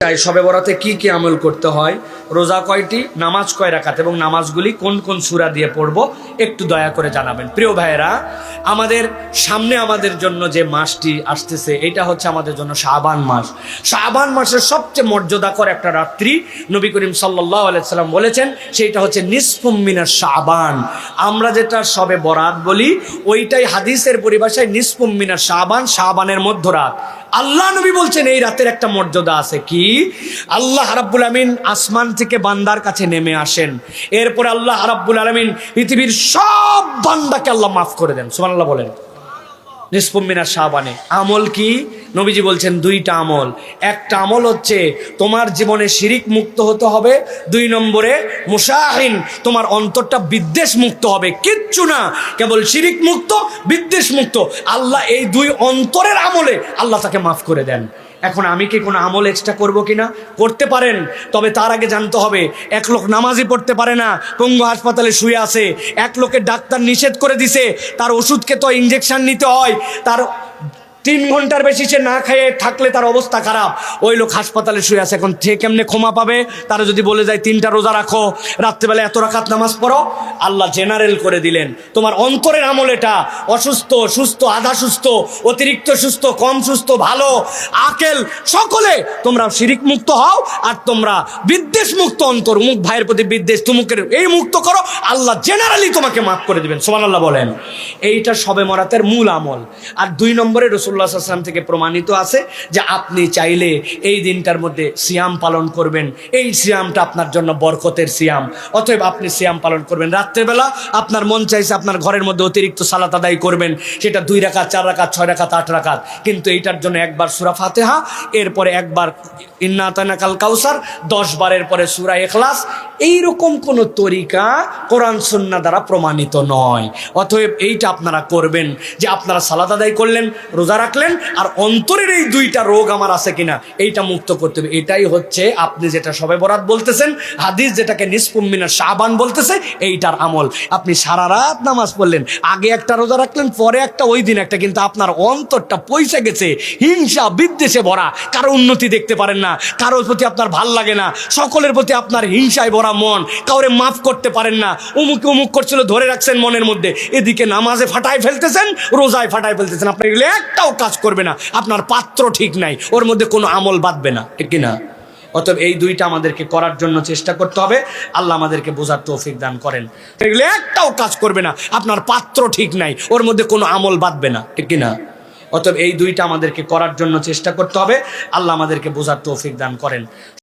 শবে বরাতে কি কি আমল করতে হয়, রোজা কয়টি, নামাজ কয় রাকাত এবং নামাজগুলি কোন কোন সূরা দিয়ে পড়ব একটু দয়া করে জানাবেন। প্রিয় ভাইয়েরা, আমাদের সামনে আমাদের জন্য যে মাসটি আসতেছে এটা হচ্ছে আমাদের জন্য শাবান মাস। শাবান মাসের সবচেয়ে মর্যাদাকর একটা রাত্রি নবী করিম সাল্লাল্লাহু আলাইহি সাল্লাম বলেছেন, সেইটা হচ্ছে নিসফুম মিনাশ শাবান। আমরা যেটা শবে বরাত বলি ওইটাই হাদিসের পরিভাষায় নিসফুম মিনাশ শাবান, শাবানের মধ্যরাত। আল্লাহ নবী বলছেন এই রাতের একটা মর্যাদা আছে। কি? আল্লাহ রাব্বুল আমিন আসমান থেকে বান্দার কাছে নেমে আসেন, এরপর আল্লাহ রাব্বুল আমিন পৃথিবীর সব বান্দাকে আল্লাহ মাফ করে দেন। সুবহানাল্লাহ বলেন। নিসফুম মিনাশ শাবানে আমল কি? নবীজি বলছেন দুইটা আমল। একটা আমল হচ্ছে তোমার জীবনে শিরিক মুক্ত হতে হবে, 2 নম্বরে মুশাহিন তোমার অন্তরটা বিদ্বেষ মুক্ত হবে। কিচ্ছু না, কেবল শিরিক মুক্ত, বিদ্বেষ মুক্ত। আল্লাহ এই 2 অন্তরের আমলে আল্লাহ তাকে মাফ করে দেন। এখন আমি কি কোনো আমল এক্সট্রা করবো কিনা? করতে পারেন, তবে তার আগে জানতে হবে এক লোক নামাজই পড়তে পারে না, পঙ্গু হাসপাতালে শুয়ে আছে, এক লোকের ডাক্তার নিষেধ করে দিছে, তার ওষুধকে তো ইঞ্জেকশন নিতে হয়, তার 3 ঘন্টার বেশি সে না খেয়ে থাকলে তার অবস্থা খারাপ। ওই লোক হাসপাতালে শুয়ে আছে, এখন সে কেমনে ক্ষমা পাবে? তারা যদি বলে যায় 3টা রোজা রাখো, রাত্রেবেলা এত রাকাত নামাজ পড়ো, আল্লাহ জেনারেল করে দিলেন তোমার অন্তরের আমল। এটা অসুস্থ, সুস্থ, আধা সুস্থ, অতিরিক্ত সুস্থ, কম সুস্থ, ভালো, আকেল, সকলে তোমরা শিরিক মুক্ত হও, আর তোমরা বিদ্বেষ মুক্ত অন্তর, অমুক ভাইয়ের প্রতি বিদ্বেষ, তুমুকের এই মুক্ত করো, আল্লাহ জেনারেলি তোমাকে মাফ করে দিবেন। সুবহানাল্লাহ বলেন। এইটা শবে বরাতের মূল আমল। আর 2 নম্বরে রাসূলুল্লাহ সাল্লাল্লাহু আলাইহি ওয়াসাল্লাম থেকে প্রমাণিত আছে যে আপনি চাইলে এই দিনটার মধ্যে সিয়াম পালন করবেন। এই সিয়ামটা আপনার জন্য বরকতের সিয়াম, অতএব আপনি সিয়াম পালন করবেন। রাত্রেবেলা আপনার মন চাইছে আপনার ঘরের মধ্যে অতিরিক্ত সালাত আদায় করবেন, সেটা 2 রাকাত, 4 রাকাত, 6 রাকাত, 8 রাকাত, কিন্তু এইটার জন্য একবার সূরা ফাতিহা, এরপরে একবার ইন্না আতাইনাকাল কাউসার, 10 বারের পরে সূরা ইখলাস। এইরকম কোন তরিকা কোরআন সুন্নাহ দ্বারা প্রমাণিত নয়। অতএব এইটা আপনারা করবেন যে আপনারা সালাত আদায় করলেন, রোজা রাখলেন, আর অন্তরের এই 2টা রোগ আমার আছে কিনা এইটা মুক্ত করতে হবে। এটাই হচ্ছে আপনি যেটা শবে বরাত বলতেছেন, হাদিস যেটাকে নিসফুম মিনাশ শাবান বলতেছে, এইটার আমল। আপনি সারা রাত নামাজ পড়লেন, আগে একটা রোজা রাখলেন, পরে একটা, ওই দিন একটা, কিন্তু আপনার অন্তরটা পয়সা গেছে হিংসা বিদ্বেষে ভরা। কারো উন্নতি দেখতে পারেন না, কারোর প্রতি আপনার ভাল লাগে না, সকলের প্রতি আপনার হিংসায় ভরা মন, কাউরে মাফ করতে পারেন না। অমুক অমুক করছিল ধরে রাখছেন মনের মধ্যে, এদিকে নামাজে ফাটায় ফেলতেছেন, রোজায় ফাটায় ফেলতেছেন। আপনার এগুলো একটাও কাজ করবে না, আপনার পাত্র ঠিক নাই, ওর মধ্যে কোনো আমল বাঁধবে না, ঠিক কিনা? অতএব এই 2টা আমাদেরকে করার জন্য চেষ্টা করতে হবে। আল্লাহ আমাদেরকে বোঝার তৌফিক দান করেন। এগুলো একটাও কাজ করবে না, আপনার পাত্র ঠিক নাই, ওর মধ্যে কোনো আমল বাঁধবে না, ঠিক কিনা? অতএব এই 2টা আমাদেরকে করার জন্য চেষ্টা করতে হবে। আল্লাহ আমাদেরকে বোঝার তৌফিক দান করেন।